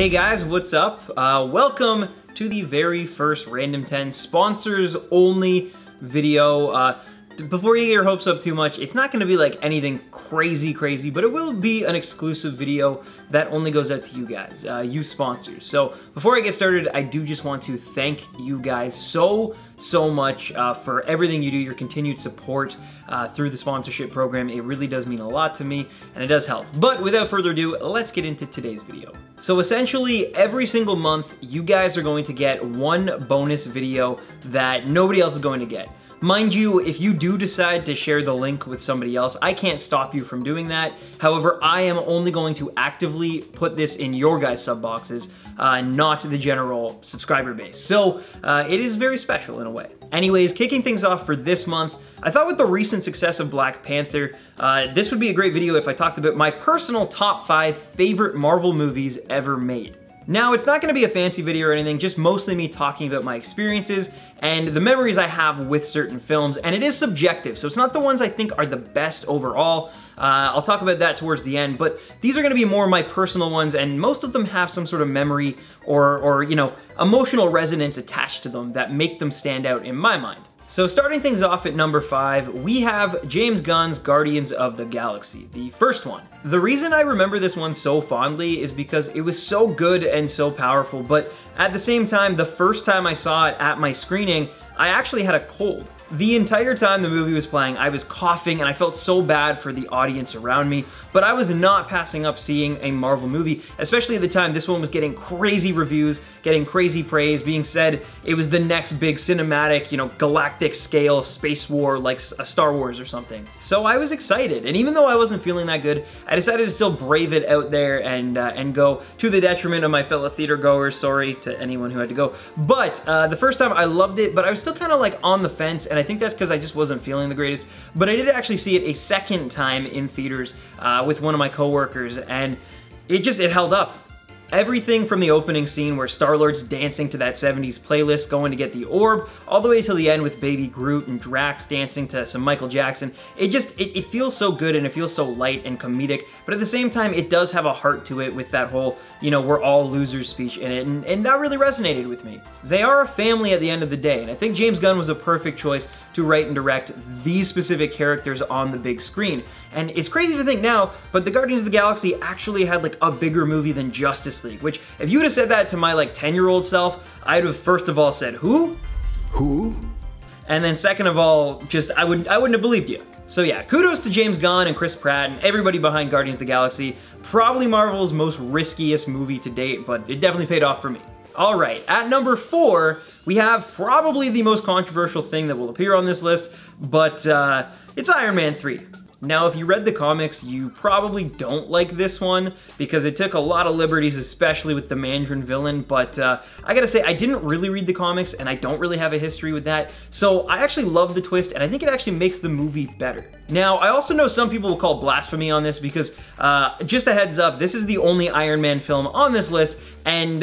Hey guys, what's up? Welcome to the very first RandomTens sponsors only video. Before you get your hopes up too much, it's not gonna be like anything crazy, but it will be an exclusive video that only goes out to you guys, you sponsors. So before I get started, I do just want to thank you guys so much for everything you do, your continued support through the sponsorship program. It really does mean a lot to me, and it does help. But without further ado, let's get into today's video. So essentially, every single month, you guys are going to get one bonus video that nobody else is going to get. Mind you, if you do decide to share the link with somebody else, I can't stop you from doing that. However, I am only going to actively put this in your guys' sub boxes, not the general subscriber base. So it is very special in a way. Anyways, kicking things off for this month, I thought with the recent success of Black Panther, this would be a great video if I talked about my personal top 5 favorite Marvel movies ever made. Now, it's not gonna be a fancy video or anything, just mostly me talking about my experiences and the memories I have with certain films, and it is subjective, so it's not the ones I think are the best overall. I'll talk about that towards the end, but these are gonna be more my personal ones, and most of them have some sort of memory or you know, emotional resonance attached to them that make them stand out in my mind. So starting things off at number 5, we have James Gunn's Guardians of the Galaxy, the first one. The reason I remember this one so fondly is because it was so good and so powerful, but at the same time, the first time I saw it at my screening, I actually had a cold. The entire time the movie was playing, I was coughing and I felt so bad for the audience around me, but I was not passing up seeing a Marvel movie, especially at the time this one was getting crazy reviews, getting crazy praise, being said it was the next big cinematic, you know, galactic scale space war like a Star Wars or something. So I was excited, and even though I wasn't feeling that good, I decided to still brave it out there and go to the detriment of my fellow theater goers. Sorry to anyone who had to go. But the first time I loved it, but I was still kind of like on the fence, and I think that's because I just wasn't feeling the greatest. But I did actually see it a second time in theaters with one of my coworkers, and it held up. Everything from the opening scene where Star-Lord's dancing to that 70s playlist going to get the orb, all the way till the end with Baby Groot and Drax dancing to some Michael Jackson. It feels so good and it feels so light and comedic, but at the same time it does have a heart to it with that whole, you know, we're all losers speech in it, and that really resonated with me. They are a family at the end of the day, and I think James Gunn was a perfect choice to write and direct these specific characters on the big screen. And it's crazy to think now, but the Guardians of the Galaxy actually had like a bigger movie than Justice League, which if you would have said that to my like 10-year-old self, I'd have first of all said, who? Who? And then second of all, just I wouldn't have believed you. So yeah, kudos to James Gunn and Chris Pratt and everybody behind Guardians of the Galaxy. Probably Marvel's most riskiest movie to date, but it definitely paid off for me. All right, at number 4, we have probably the most controversial thing that will appear on this list, but it's Iron Man 3. Now, if you read the comics, you probably don't like this one because it took a lot of liberties, especially with the Mandarin villain, but I gotta say, I didn't really read the comics and I don't really have a history with that, so I actually love the twist and I think it actually makes the movie better. Now, I also know some people will call blasphemy on this because, just a heads up, this is the only Iron Man film on this list, and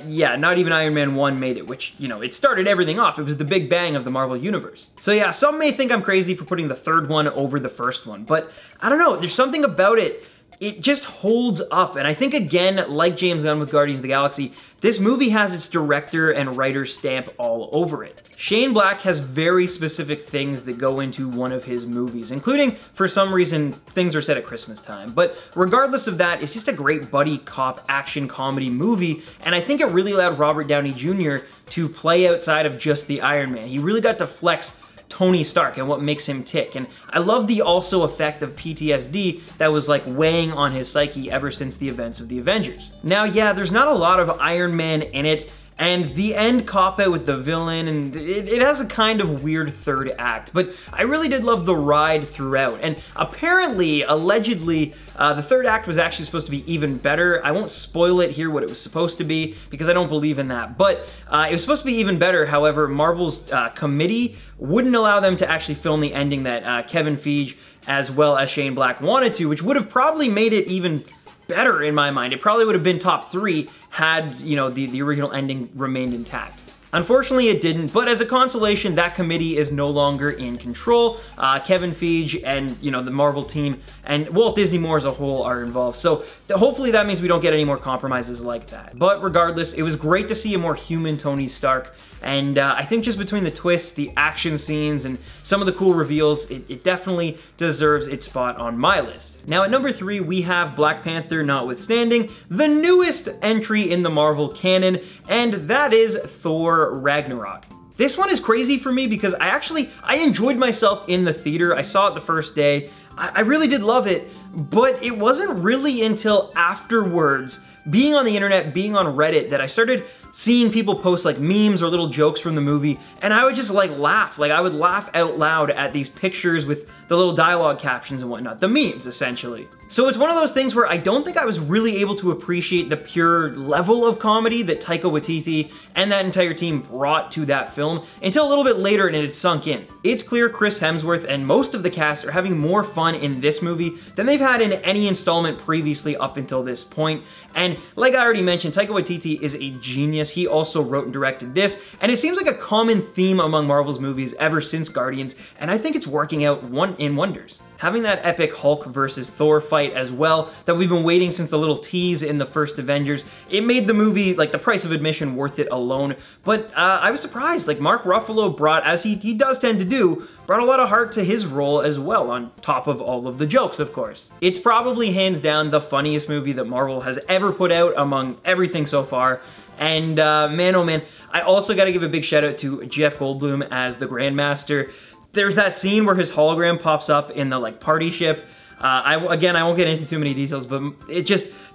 yeah, not even Iron Man 1 made it, which, you know, it started everything off. It was the big bang of the Marvel Universe. So yeah, some may think I'm crazy for putting the third one over the first one, but I don't know, there's something about it. It just holds up, and I think again, like James Gunn with Guardians of the Galaxy, this movie has its director and writer stamp all over it. Shane Black has very specific things that go into one of his movies, including, for some reason, things are set at Christmas time. But regardless of that, it's just a great buddy cop action comedy movie, and I think it really allowed Robert Downey Jr. to play outside of just the Iron Man. He really got to flex Tony Stark and what makes him tick. And I love the also effect of PTSD that was like weighing on his psyche ever since the events of the Avengers. Now, yeah, there's not a lot of Iron Man in it, and the end cop-out with the villain, and it has a kind of weird third act, but I really did love the ride throughout, and apparently, allegedly, the third act was actually supposed to be even better. I won't spoil it here what it was supposed to be, because I don't believe in that, but it was supposed to be even better. However, Marvel's committee wouldn't allow them to actually film the ending that Kevin Feige as well as Shane Black wanted to, which would have probably made it even better in my mind. It probably would have been top 3 had, you know, the original ending remained intact. Unfortunately, it didn't, but as a consolation, that committee is no longer in control. Kevin Feige and, you know, the Marvel team and Walt Disney more as a whole are involved. So hopefully that means we don't get any more compromises like that. But regardless, it was great to see a more human Tony Stark. And I think just between the twists, the action scenes, and some of the cool reveals, it definitely deserves its spot on my list. Now at number 3, we have Black Panther notwithstanding, the newest entry in the Marvel canon, and that is Thor Ragnarok. This one is crazy for me because I enjoyed myself in the theater. I saw it the first day. I really did love it, but it wasn't really until afterwards, being on the internet, being on Reddit, that I started seeing people post like memes or little jokes from the movie, and I would just like laugh. Like I would laugh out loud at these pictures with the little dialogue captions and whatnot, the memes essentially. So it's one of those things where I don't think I was really able to appreciate the pure level of comedy that Taika Waititi and that entire team brought to that film until a little bit later and it had sunk in. It's clear Chris Hemsworth and most of the cast are having more fun in this movie than they've had in any installment previously up until this point. And like I already mentioned, Taika Waititi is a genius. He also wrote and directed this, and it seems like a common theme among Marvel's movies ever since Guardians, and I think it's working out in wonders. Having that epic Hulk versus Thor fight as well that we've been waiting since the little tease in the first Avengers, it made the movie, like the price of admission, worth it alone. But I was surprised, like Mark Ruffalo brought, as he does tend to do, brought a lot of heart to his role as well, on top of all of the jokes, of course. It's probably hands down the funniest movie that Marvel has ever put out among everything so far. And man, oh man, I also gotta give a big shout out to Jeff Goldblum as the Grandmaster. There's that scene where his hologram pops up in the like party ship. Again, I won't get into too many details, but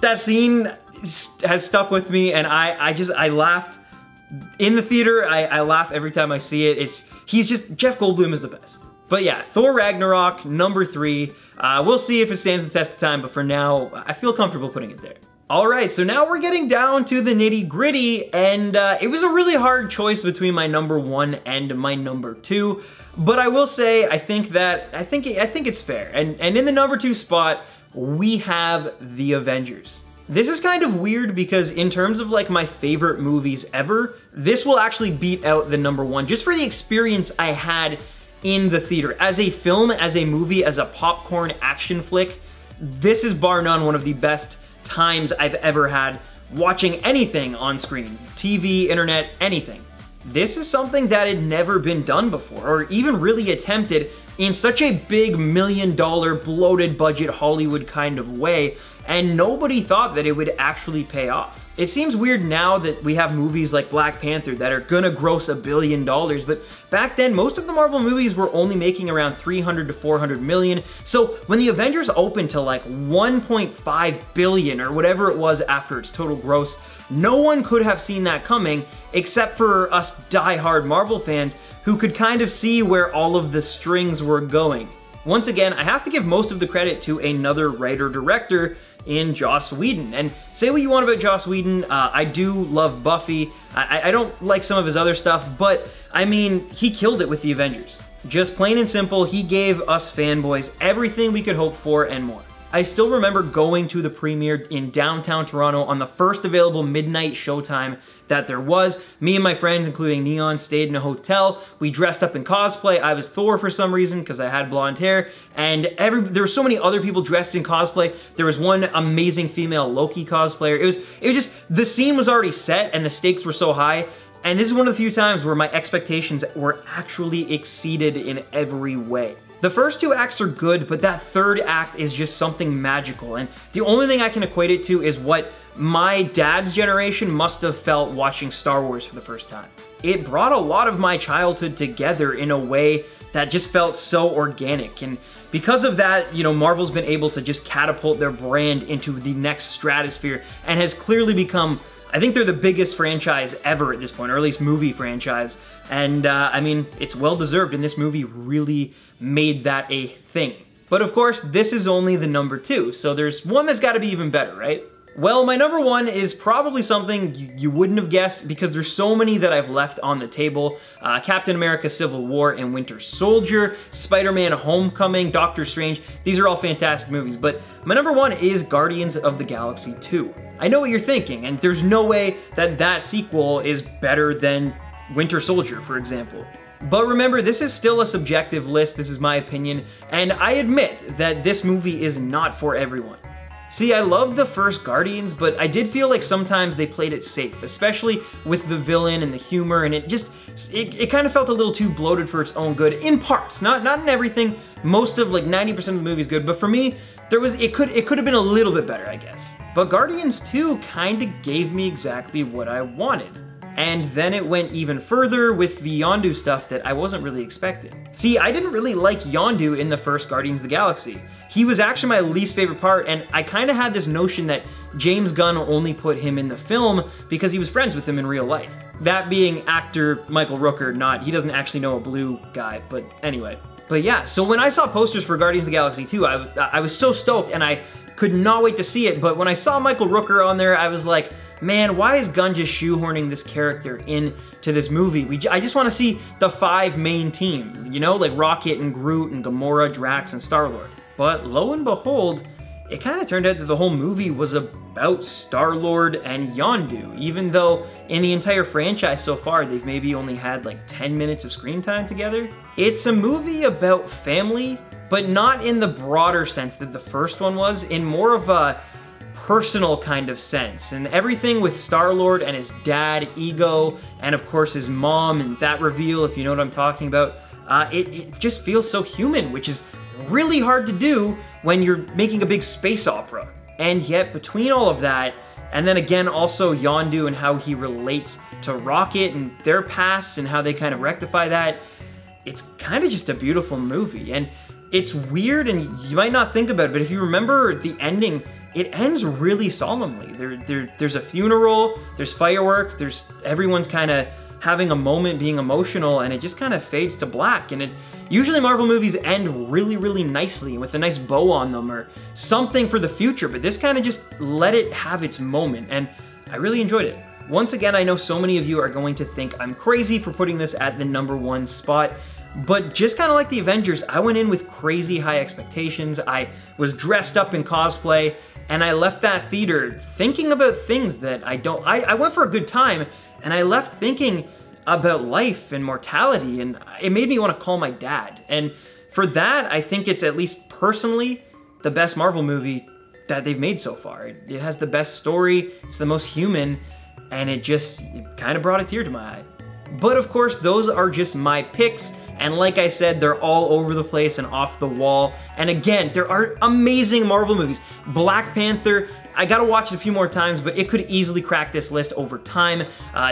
that scene has stuck with me, and I laughed in the theater. I laugh every time I see it. Jeff Goldblum is the best. But yeah, Thor Ragnarok, number 3. We'll see if it stands the test of time, but for now, I feel comfortable putting it there. All right, so now we're getting down to the nitty gritty, and it was a really hard choice between my number 1 and my number 2. But I will say, I think it's fair. And in the number 2 spot, we have The Avengers. This is kind of weird because in terms of like my favorite movies ever, this will actually beat out the number 1 just for the experience I had in the theater. As a film, as a movie, as a popcorn action flick, this is bar none one of the best times I've ever had watching anything on screen. TV, internet, anything. This is something that had never been done before, or even really attempted in such a big $1 million bloated budget Hollywood kind of way, and nobody thought that it would actually pay off. It seems weird now that we have movies like Black Panther that are gonna gross $1 billion, but back then most of the Marvel movies were only making around 300 to 400 million. So when the Avengers opened to like 1.5 billion or whatever it was after its total gross, no one could have seen that coming except for us die-hard Marvel fans who could kind of see where all of the strings were going. Once again, I have to give most of the credit to another writer-director in Joss Whedon. And say what you want about Joss Whedon, I do love Buffy. I don't like some of his other stuff, but I mean, he killed it with the Avengers. Just plain and simple, he gave us fanboys everything we could hope for and more. I still remember going to the premiere in downtown Toronto on the first available midnight showtime that there was. Me and my friends, including Neon, stayed in a hotel. We dressed up in cosplay. I was Thor for some reason because I had blonde hair, and there were so many other people dressed in cosplay. There was one amazing female Loki cosplayer. It was just, the scene was already set and the stakes were so high. And this is one of the few times where my expectations were actually exceeded in every way. The first 2 acts are good, but that third act is just something magical. And the only thing I can equate it to is what my dad's generation must have felt watching Star Wars for the first time. It brought a lot of my childhood together in a way that just felt so organic. And because of that, you know, Marvel's been able to just catapult their brand into the next stratosphere and has clearly become, I think they're the biggest franchise ever at this point, or at least movie franchise. And I mean, it's well deserved, and this movie really made that a thing. But of course, this is only the number 2, so there's one that's gotta be even better, right? Well, my number 1 is probably something you wouldn't have guessed because there's so many that I've left on the table. Captain America Civil War and Winter Soldier, Spider-Man Homecoming, Doctor Strange, these are all fantastic movies, but my number 1 is Guardians of the Galaxy 2. I know what you're thinking, and there's no way that that sequel is better than Winter Soldier, for example. But remember, this is still a subjective list, this is my opinion, and I admit that this movie is not for everyone. See, I loved the first Guardians, but I did feel like sometimes they played it safe, especially with the villain and the humor, and it kind of felt a little too bloated for its own good, in parts, not in everything. Most of, like, 90% of the movie is good, but for me, it could have been a little bit better, I guess. But Guardians 2 kind of gave me exactly what I wanted. And then it went even further with the Yondu stuff that I wasn't really expecting. See, I didn't really like Yondu in the first Guardians of the Galaxy. He was actually my least favorite part, and I kind of had this notion that James Gunn only put him in the film because he was friends with him in real life. That being actor Michael Rooker, he doesn't actually know a blue guy, but anyway. But yeah, so when I saw posters for Guardians of the Galaxy 2, I was so stoked, and I could not wait to see it, but when I saw Michael Rooker on there, I was like, man, why is Gunn just shoehorning this character into this movie? I just want to see the 5 main team, you know, like Rocket and Groot and Gamora, Drax, and Star-Lord. But lo and behold, it kind of turned out that the whole movie was about Star-Lord and Yondu, even though in the entire franchise so far, they've maybe only had like 10 minutes of screen time together. It's a movie about family, but not in the broader sense that the first one was, in more of a personal kind of sense. And everything with Star-Lord and his dad, Ego, and of course his mom, and that reveal, if you know what I'm talking about, it just feels so human, which is really hard to do when you're making a big space opera. And yet between all of that, and then again also Yondu and how he relates to Rocket and their pasts and how they kind of rectify that, it's kind of just a beautiful movie. And it's weird, and you might not think about it, but if you remember the ending, it ends really solemnly. There's a funeral, there's fireworks, everyone's kind of having a moment, being emotional, and it just kind of fades to black. And usually Marvel movies end really, really nicely with a nice bow on them or something for the future, but this kind of just let it have its moment, and I really enjoyed it. Once again, I know so many of you are going to think I'm crazy for putting this at the #1 spot, but just kind of like the Avengers, I went in with crazy high expectations. I was dressed up in cosplay, and I left that theater thinking about things that I went for a good time, and I left thinking about life and mortality, and it made me want to call my dad. And for that, I think it's, at least personally, the best Marvel movie that they've made so far. It has the best story, it's the most human, and it kind of brought a tear to my eye. But of course, those are just my picks, and like I said, they're all over the place and off the wall. And again, there are amazing Marvel movies. Black Panther, I gotta watch it a few more times, but it could easily crack this list over time.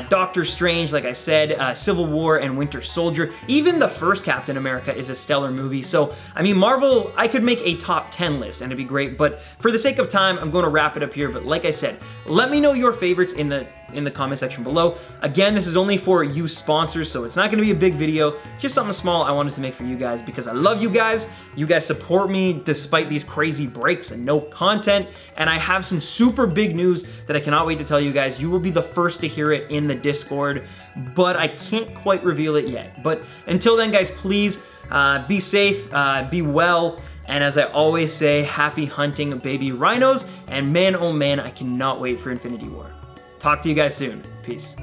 Doctor Strange, like I said, Civil War and Winter Soldier. Even the first Captain America is a stellar movie. So, I mean, Marvel, I could make a top 10 list and it'd be great, but for the sake of time, I'm gonna wrap it up here. But like I said, let me know your favorites in the comment section below. Again, this is only for you sponsors, so it's not gonna be a big video, just something small I wanted to make for you guys because I love you guys. You guys support me despite these crazy breaks and no content, and I have some super big news that I cannot wait to tell you guys. You will be the first to hear it in the Discord, but I can't quite reveal it yet. But until then, guys, please be safe, be well, and as I always say, happy hunting, baby rhinos, and man, oh man, I cannot wait for Infinity War. Talk to you guys soon. Peace.